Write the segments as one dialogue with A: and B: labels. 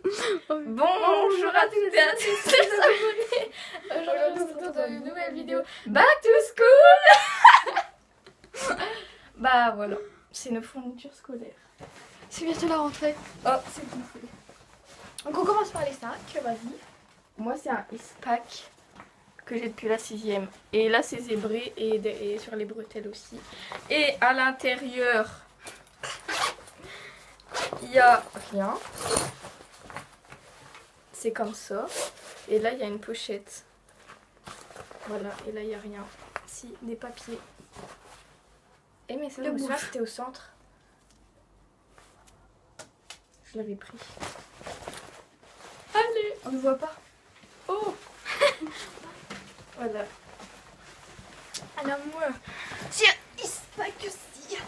A: Bonjour à toutes et à tous les abonnés. Aujourd'hui on se retrouve dans une nouvelle vidéo Back to School. Bah voilà, c'est nos fournitures scolaires.
B: C'est bientôt la rentrée.
A: Oh, c'est tout fait.
B: Donc on commence par les 5, vas-y.
A: Moi c'est un Eastpak que j'ai depuis la 6ème. Et là c'est zébré et sur les bretelles aussi. Et à l'intérieur, il y a rien. C'est comme ça. Et là il y a une pochette. Voilà, et là il n'y a rien. Si, des papiers. Eh mais ça, je me souviens, c'était au centre. Je l'avais pris. Allez,
B: On ne voit pas.
A: oh. Voilà.
B: Alors moi, j'ai un Eastpak aussi.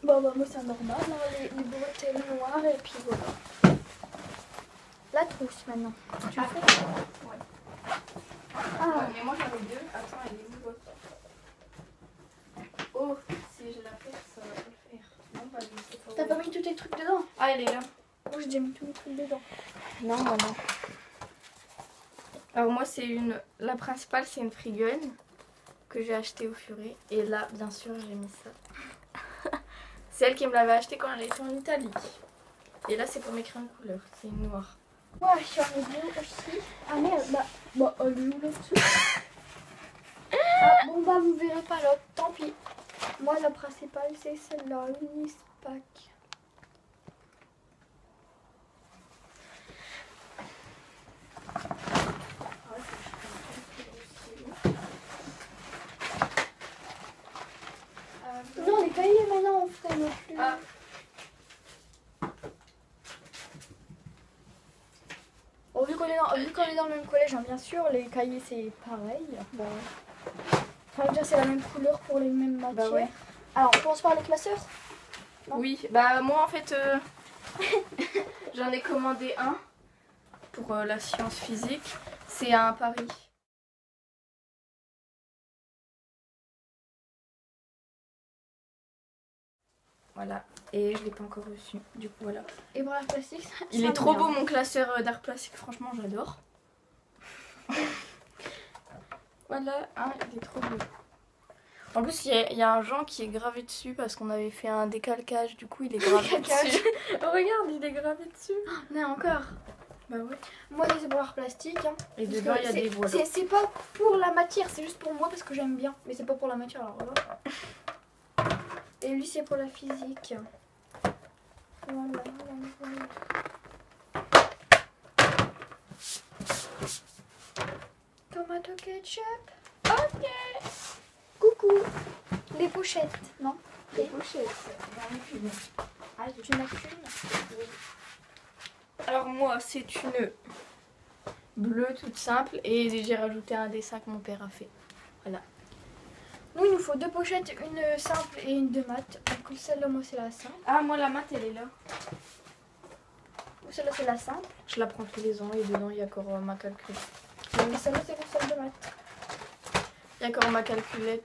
B: Bon bah moi c'est normal, hein, les bretelles noires et puis voilà. La trousse maintenant. Tu fais
A: Ouais.
B: Ah,
A: Mais moi j'en ai deux. Attends, elle est où l'autre? Oh, si je la perce, ça va pas le faire. Non, bah, je sais pas.
B: t'as pas mis tous tes trucs dedans?
A: Ah, elle est là.
B: Moi j'ai déjà mis tous mes trucs dedans.
A: Non, bah non. Alors moi c'est une... La principale c'est une Freegun que j'ai achetée au Furet. Et là, bien sûr, j'ai mis ça. C'est elle qui me l'avait acheté quand elle était en Italie. Et là c'est pour m'écrire une couleur. C'est une noire.
B: Ouais, je suis en bleu aussi. Ah merde, bah elle joue là-dessus. Ah bon bah vous verrez pas l'autre, tant pis. Moi la principale c'est celle-là, une Eastpak. Non, les cahiers maintenant on ferait non plus.
A: Ah.
B: Bon, vu qu'on est dans le même collège, hein, bien sûr, les cahiers c'est pareil. Bon. Enfin, déjà c'est la même couleur pour les mêmes matières.
A: Bah ouais.
B: Alors on commence par les classeurs. Non.
A: Oui, bah moi en fait j'en ai commandé un pour la science physique. C'est un Paris. Voilà, et je l'ai pas encore reçu. Du coup voilà.
B: Et pour l'art plastique,
A: Il est trop beau mon classeur d'art plastique, franchement j'adore. Voilà, hein, il est trop beau. En plus il y a un Jean qui est gravé dessus parce qu'on avait fait un décalcage, du coup il est gravé dessus. Regarde, il est gravé dessus.
B: Non, encore.
A: Bah ouais.
B: Moi c'est pour l'art plastique. Hein,
A: Et
B: parce
A: dedans
B: que
A: il y a des voiles.
B: c'est pas pour la matière, c'est juste pour moi parce que j'aime bien. Mais c'est pas pour la matière alors voilà. Et lui c'est pour la physique. Voilà. Tomato ketchup.
A: Ok.
B: Coucou. Les pochettes, non?
A: Les pochettes, j'en ai qu'une.
B: Ah, tu n'as qu'une?
A: Alors moi c'est une bleue toute simple et j'ai rajouté un dessin que mon père a fait. Voilà.
B: Nous il nous faut deux pochettes, une simple et une de mat. Donc celle-là moi c'est la simple.
A: Ah moi la mat elle est là.
B: Celle-là c'est la simple.
A: Je la prends tous les ans et dedans il y a encore ma calculette.
B: Et celle-là c'est pour celle de mat.
A: Il y a encore ma calculette.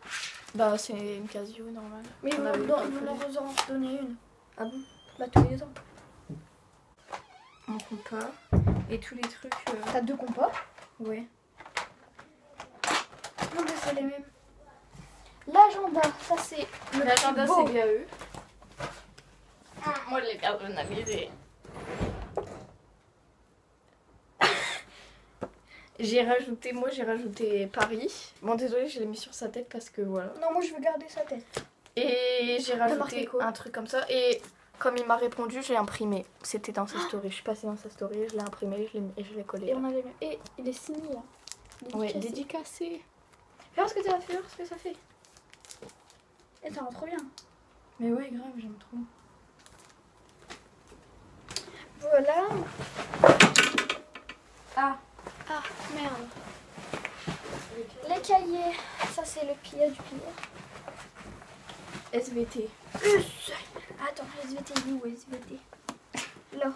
A: Bah c'est une Casio normale.
B: Mais ils
A: On
B: vont
A: avait
B: nous
A: calculé.
B: en donner une.
A: Ah bon?
B: Bah tous les ans.
A: Mon compas et tous les trucs.
B: T'as deux compas.
A: Ouais.
B: Non mais c'est les mêmes. L'agenda, ça c'est le
A: L'agenda
B: plus beau.
A: c'est BAE. Moi je l'ai personnalisé. J'ai rajouté Paris. Bon désolé, je l'ai mis sur sa tête parce que voilà.
B: Non moi je veux garder sa tête.
A: Et j'ai
B: marqué
A: rajouté
B: quoi?
A: un truc comme ça. Et comme il m'a répondu, j'ai imprimé. C'était dans sa story. Je suis passée dans sa story, je l'ai imprimé et je l'ai collé.
B: Et on a les mêmes. Et il est signé là.
A: Ouais,
B: Dédicacé.
A: dédicacé.
B: Fais voir ce que tu as fait, voir ce que ça fait. Et ça rend trop bien.
A: Mais ouais, grave, j'aime trop.
B: Voilà.
A: Ah,
B: Ah merde. Les cahiers, ça c'est le pilier du pilier.
A: SVT.
B: Attends, SVT, il est où SVT? Là.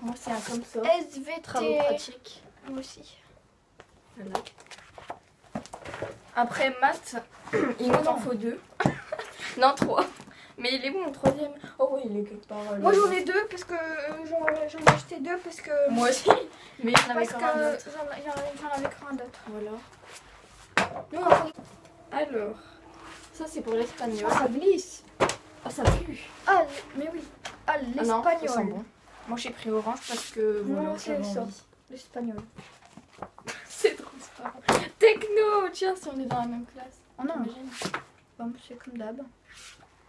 A: Moi, c'est un comme ça.
B: SVT.
A: Travaux pratiques.
B: Moi aussi.
A: Voilà. Après, maths, il nous en faut 2. Non, 3. Mais il est bon mon troisième. Oh oui, il est quelque part.
B: Moi j'en ai deux parce que j'en ai acheté deux parce que.
A: Moi aussi. Mais j'en avais
B: Parce
A: quand même
B: que
A: d'autres.
B: j'en avais que un d'autre.
A: Voilà.
B: Nous on a...
A: Alors, ça c'est pour l'espagnol.
B: Ah, ça glisse.
A: Ah, ça pue.
B: Ah, mais oui. Ah,
A: Ah non, ça sent
B: l'espagnol.
A: bon. Moi j'ai pris orange parce que
B: Moi
A: voilà,
B: aussi,
A: j'avais
B: ça.
A: envie.
B: L'espagnol.
A: C'est transparent. Techno, tiens, si on est dans la même classe.
B: Oh non,
A: Imagine.
B: bon, c'est comme d'hab.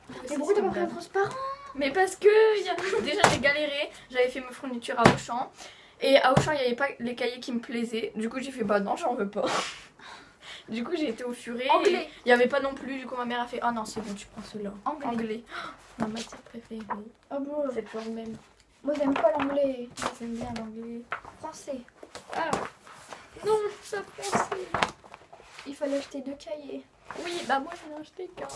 A: Mais
B: Mais pourquoi t'as pas pris un transparent?
A: Mais parce que déjà j'ai galéré, j'avais fait mes fournitures à Auchan. Et à Auchan il n'y avait pas les cahiers qui me plaisaient. Du coup j'ai fait bah non, j'en veux pas. Du coup j'ai été au furet.
B: Anglais.
A: Il n'y avait pas non plus, du coup ma mère a fait ah non c'est bon tu prends ceux-là.
B: Anglais.
A: Ma matière préférée.
B: Ah bon.
A: C'est toujours le même.
B: Moi j'aime pas l'anglais.
A: J'aime bien l'anglais.
B: Français.
A: Ah non, ça français.
B: Il fallait acheter 2 cahiers.
A: Oui, bah moi j'en ai acheté qu'un.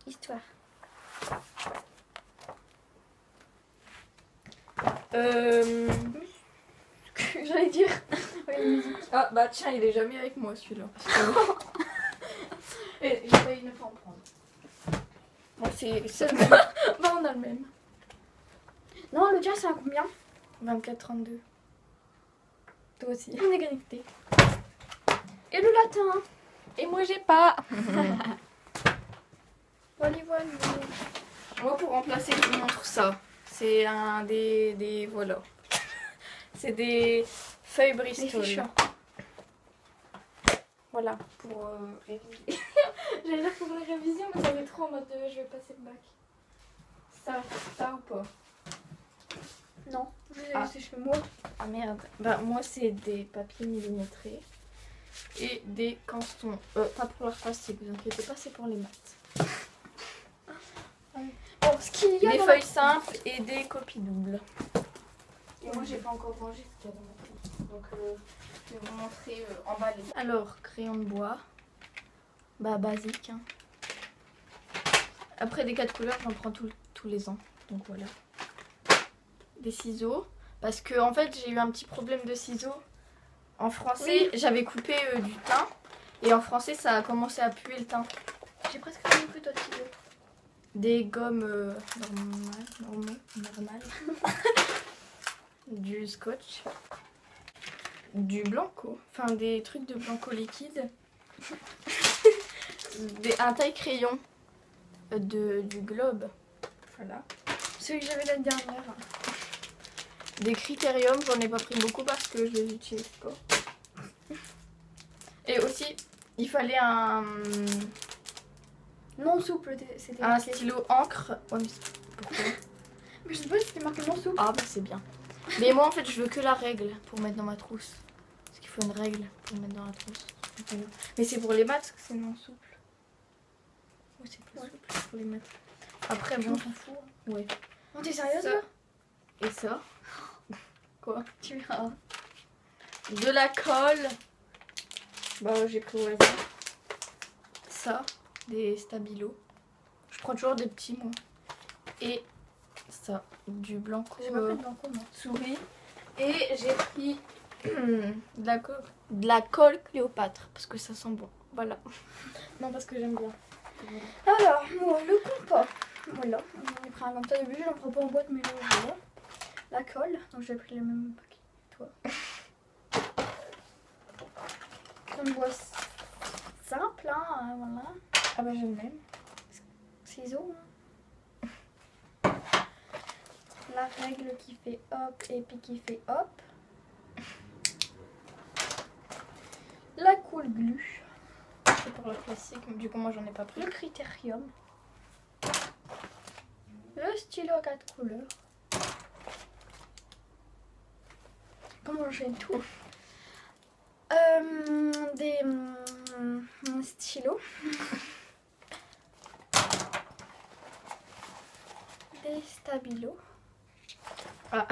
B: Histoire. J'allais dire. Oui, musique.
A: Ah bah tiens, il est jamais avec moi celui-là. Et j'ai failli ne pas en prendre. Bon, c'est le même. Bah on a le même.
B: Non, le tien c'est à combien?
A: 24-32. Toi aussi.
B: On est connecté. Et le latin?
A: Et moi j'ai pas.
B: Voilà, voilà.
A: Moi pour remplacer, je vous montre ça. C'est un des voilà. C'est des feuilles
B: Les
A: Bristol.
B: fiches.
A: Voilà, pour réviser. J'allais dire pour la révision, mais ça fait trop en mode je vais passer le bac. Ça ou pas?
B: Non,
A: Ah.
B: c'est chez moi.
A: Ah merde. Bah moi c'est des papiers millimétrés et des canetons. Pas pour leur plastique, vous inquiétez pas, c'est pour les maths.
B: Bon, ce qu'il y a
A: Des
B: dans
A: feuilles simples et des copies doubles. Et moi j'ai pas encore rangé ce qu'il y a dans ma prise. Donc je vais vous montrer emballé. Alors, crayon de bois. Bah basique. Hein. Après des 4 couleurs, j'en prends tous les ans. Donc voilà. Des ciseaux. Parce que en fait j'ai eu un petit problème de ciseaux. En français, j'avais coupé du thym. Et en français ça a commencé à puer le thym.
B: J'ai presque rien plus d'autres ciseaux.
A: Des gommes normales. Du scotch. Du blanco. Enfin des trucs de blanco liquide. Un taille-crayon du globe. Voilà.
B: Celui que j'avais la dernière.
A: Des critériums, j'en ai pas pris beaucoup parce que je les utilise pas. Et aussi, il fallait un
B: Non souple, c'était
A: un
B: marqué.
A: stylo encre. Ouais, mais pourquoi?
B: Mais je sais pas si c'était marqué non souple.
A: Ah bah c'est bien. Mais moi en fait je veux que la règle pour mettre dans ma trousse. Parce qu'il faut une règle pour mettre dans la trousse. Mais c'est pour les maths que c'est non souple. Oui c'est plus souple pour les maths. Après bon,
B: On s'en fout.
A: ouais.
B: Non, t'es sérieuse
A: Ça.
B: là?
A: Et ça. Quoi?
B: Tu verras.
A: De la colle. Bah j'ai pris au hasard. Ça. Des stabilos. Je prends toujours des petits moi. Et ça. Du blanco.
B: J'ai pas pris de blanco, moi.
A: Souris. Et j'ai pris de la colle Cléopâtre parce que ça sent bon. Voilà. Non parce que j'aime bien.
B: Alors, moi, le compas. Voilà, j'en ai pris un comme ça. D'habitude, j'en prends pas en boîte, mais là, voilà. La colle, donc j'ai pris le même paquet que toi. Une boîte simple, hein, voilà.
A: Ah bah j'aime même.
B: Ciseaux. Hein. La règle qui fait hop et puis qui fait hop. La cool glue.
A: C'est pour le classique. Du coup moi j'en ai pas pris.
B: Le critérium. Le stylo à 4 couleurs. Comment j'enchaîne tout? Des stylos. Des stabilos.
A: Ah.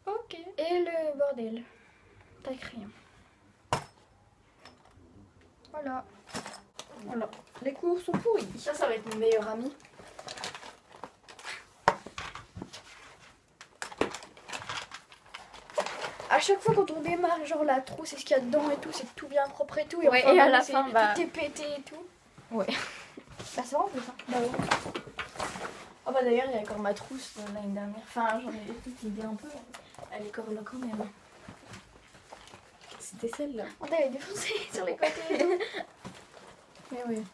A: Ok.
B: Et le bordel. Taille crayon. Voilà. Voilà. Les cours sont pourris.
A: Ça va être mon meilleur ami.
B: à chaque fois quand on démarre, genre la trousse, c'est ce qu'il y a dedans et tout, c'est tout bien propre et tout.
A: Ouais,
B: enfin,
A: et à
B: même,
A: la
B: c'est-
A: fin, bah-
B: tout est pété et tout.
A: Ouais.
B: Bah ça va en plus, hein.
A: Bah ouais. Oh bah d'ailleurs, il y a encore ma trousse l'année dernière. Enfin, j'en ai vidé un peu. Elle est encore là quand même. C'était celle-là.
B: On t'avait défoncé sur les côtés et tout.
A: Mais oui.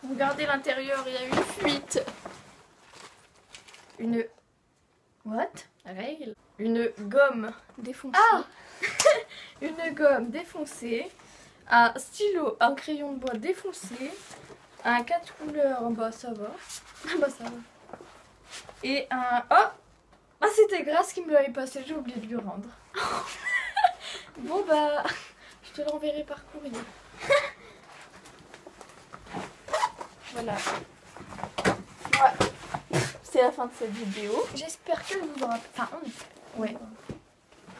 A: Regardez l'intérieur, il y a une fuite. Une... What? Règle. Une gomme défoncée.
B: Ah
A: Une gomme défoncée. Un stylo, un crayon de bois défoncé. Un 4 couleurs, bah ça va.
B: Bah ça va.
A: Et un... Oh! Ah, c'était Grâce qui me l'avait passé, j'ai oublié de lui rendre. Bon bah, je te l'enverrai par courrier. Voilà. Ouais. C'est la fin de cette vidéo.
B: J'espère que vous aurez... Enfin,
A: Ouais.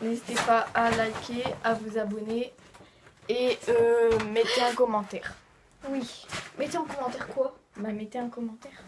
A: N'hésitez pas à liker, à vous abonner et mettez un commentaire.
B: oui. Mettez en commentaire quoi?
A: Bah mettez un commentaire.